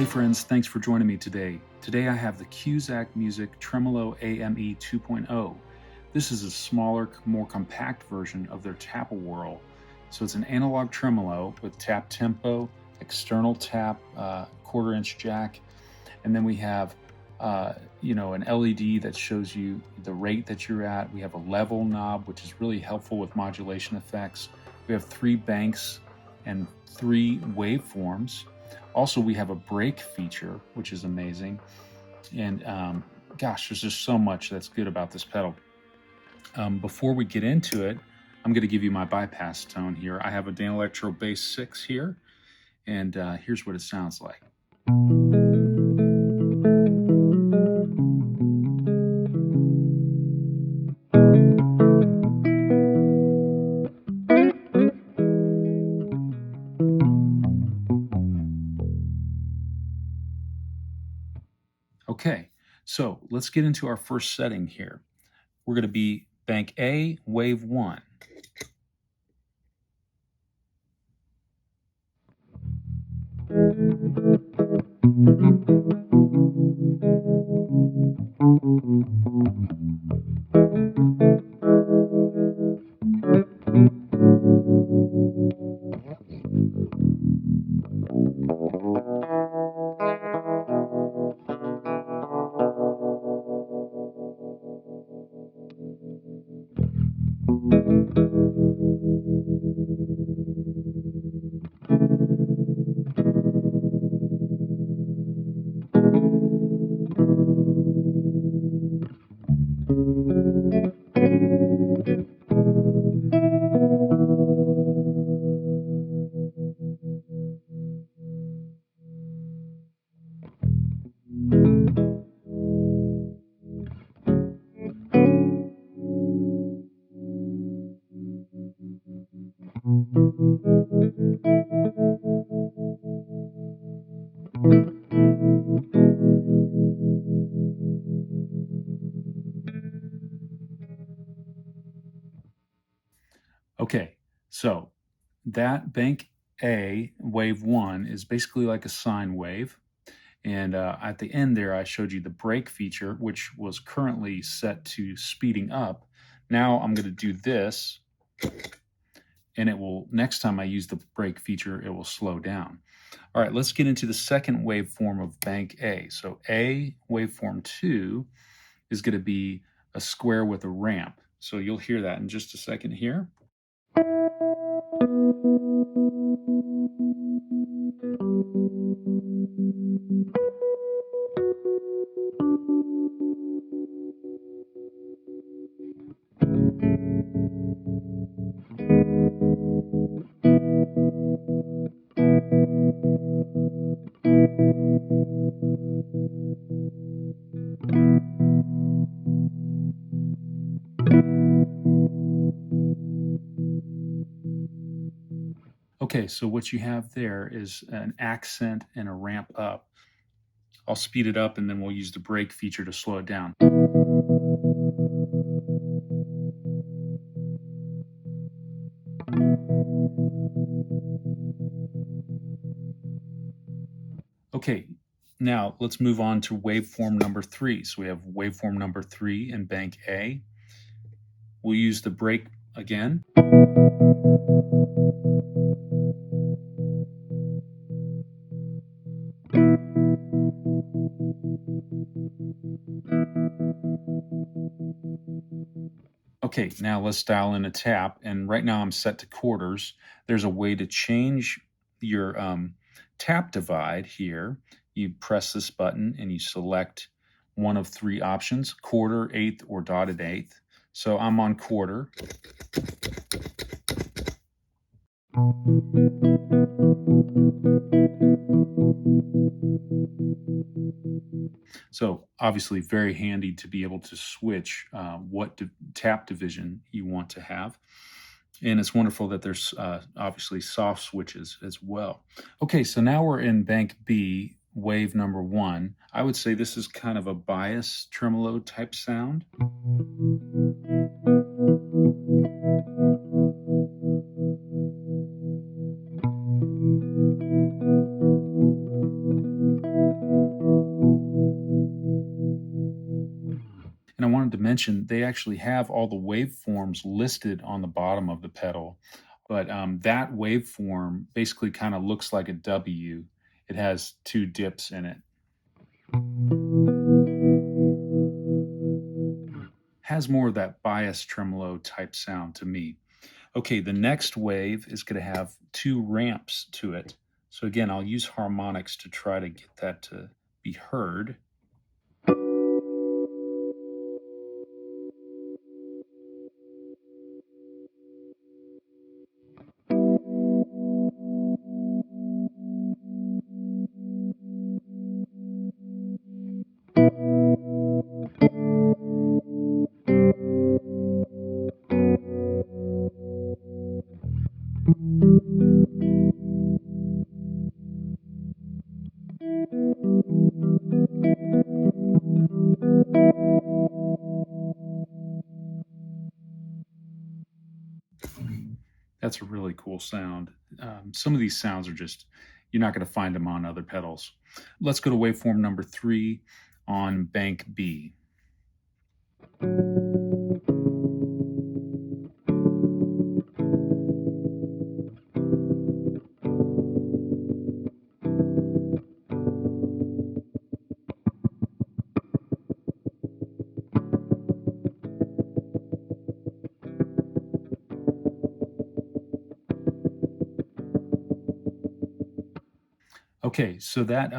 Hey friends, thanks for joining me today. Today I have the Cusack Music Tremolo AME 2.0. This is a smaller, more compact version of their tap whirl. So it's an analog tremolo with tap tempo, external tap, quarter-inch jack, and then we have an LED that shows you the rate that you're at. We have a level knob, which is really helpful with modulation effects. We have 3 banks and 3 waveforms. Also, we have a brake feature, which is amazing. And gosh, there's just so much that's good about this pedal. Before we get into it, I'm going to give you my bypass tone here. I have a Danelectro Bass 6 here, and here's what it sounds like. Okay, so let's get into our first setting here. We're going to be bank A, wave 1. Okay, so that bank A, wave 1, is basically like a sine wave. And at the end there, I showed you the brake feature, which was currently set to speeding up. Now I'm going to do this, and it will, next time I use the brake feature, it will slow down. All right, let's get into the second waveform of bank A. So A, waveform 2, is going to be a square with a ramp. So you'll hear that in just a second here. Okay, so what you have there is an accent and a ramp up. I'll speed it up and then we'll use the brake feature to slow it down. Okay, now let's move on to waveform number 3. So we have waveform number 3 in bank A. We'll use the brake again. Okay, now let's dial in a tap, and right now I'm set to quarters. There's a way to change your tap divide here. You press this button and you select one of 3 options, quarter, eighth, or dotted eighth. So I'm on quarter. So obviously very handy to be able to switch what tap division you want to have. And it's wonderful that there's obviously soft switches as well. Okay, so now we're in bank B, wave number 1. I would say this is kind of a bias tremolo type sound. mention, they actually have all the waveforms listed on the bottom of the pedal, but that waveform basically kind of looks like a W. It has two dips in it. Has more of that bias tremolo type sound to me. Okay, the next wave is going to have two ramps to it. So again, I'll use harmonics to try to get that to be heard. That's a really cool sound. Some of these sounds are just, you're not going to find them on other pedals. Let's go to waveform number 3 on bank B. Okay, so that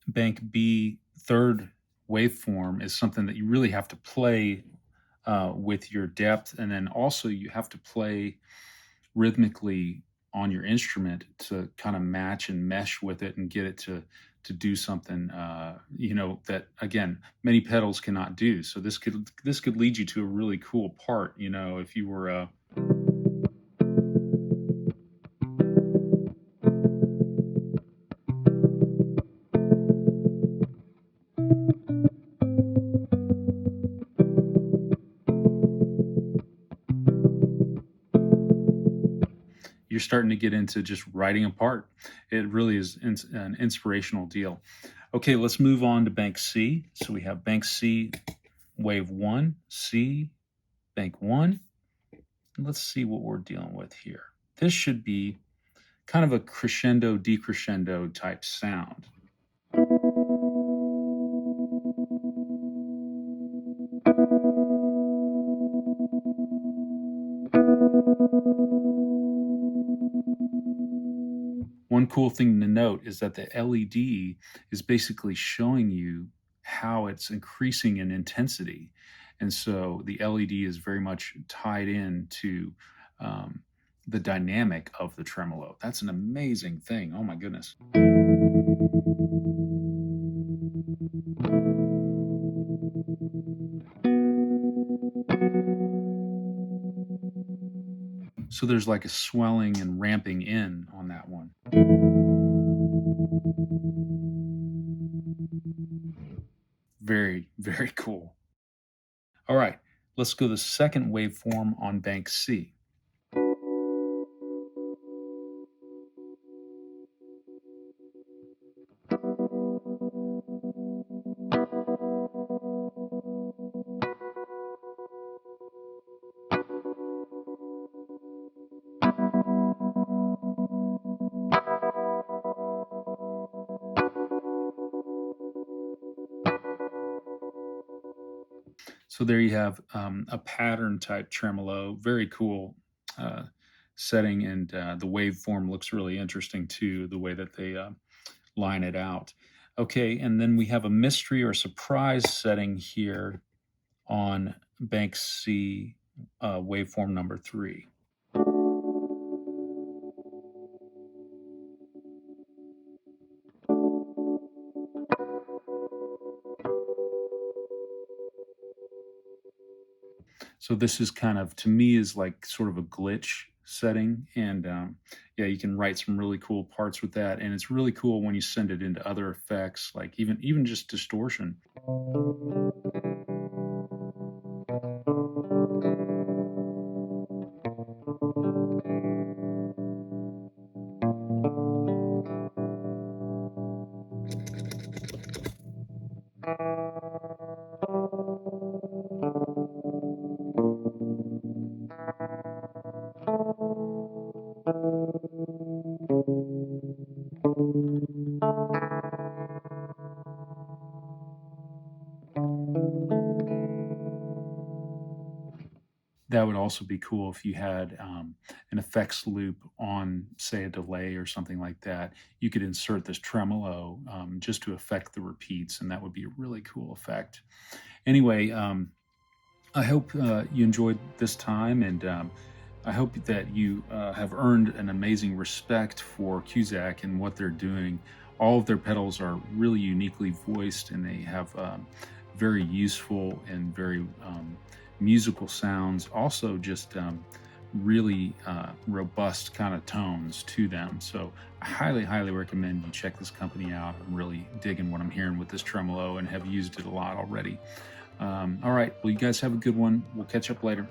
bank B third waveform is something that you really have to play with your depth, and then also you have to play rhythmically on your instrument to kind of match and mesh with it and get it to do something that again many pedals cannot do. So this could lead you to a really cool part, if you were you're starting to get into just writing a part. It really is an inspirational deal. Okay, let's move on to bank C. So we have bank C, wave 1, C, bank 1. Let's see what we're dealing with here. This should be kind of a crescendo, decrescendo type sound. One cool thing to note is that the LED is basically showing you how it's increasing in intensity. And so the LED is very much tied in to the dynamic of the tremolo. That's an amazing thing. Oh my goodness. So there's like a swelling and ramping in on that one. Very, very cool. All right, let's go to the second waveform on bank C. So there you have a pattern type tremolo, very cool setting, and the waveform looks really interesting too, the way that they line it out. Okay, and then we have a mystery or surprise setting here on bank C, waveform number 3. So this is kind of, to me, is like sort of a glitch setting, and yeah, you can write some really cool parts with that, and it's really cool when you send it into other effects, like even just distortion. That would also be cool if you had an effects loop on, say, a delay or something like that. You could insert this tremolo just to affect the repeats, and that would be a really cool effect. Anyway, I hope you enjoyed this time, and I hope that you have earned an amazing respect for Cusack and what they're doing. All of their pedals are really uniquely voiced, and they have very useful and very musical sounds. Also, just really robust kind of tones to them. So I highly, highly recommend you check this company out. I'm really digging what I'm hearing with this tremolo and have used it a lot already. All right, well, you guys have a good one. We'll catch up later.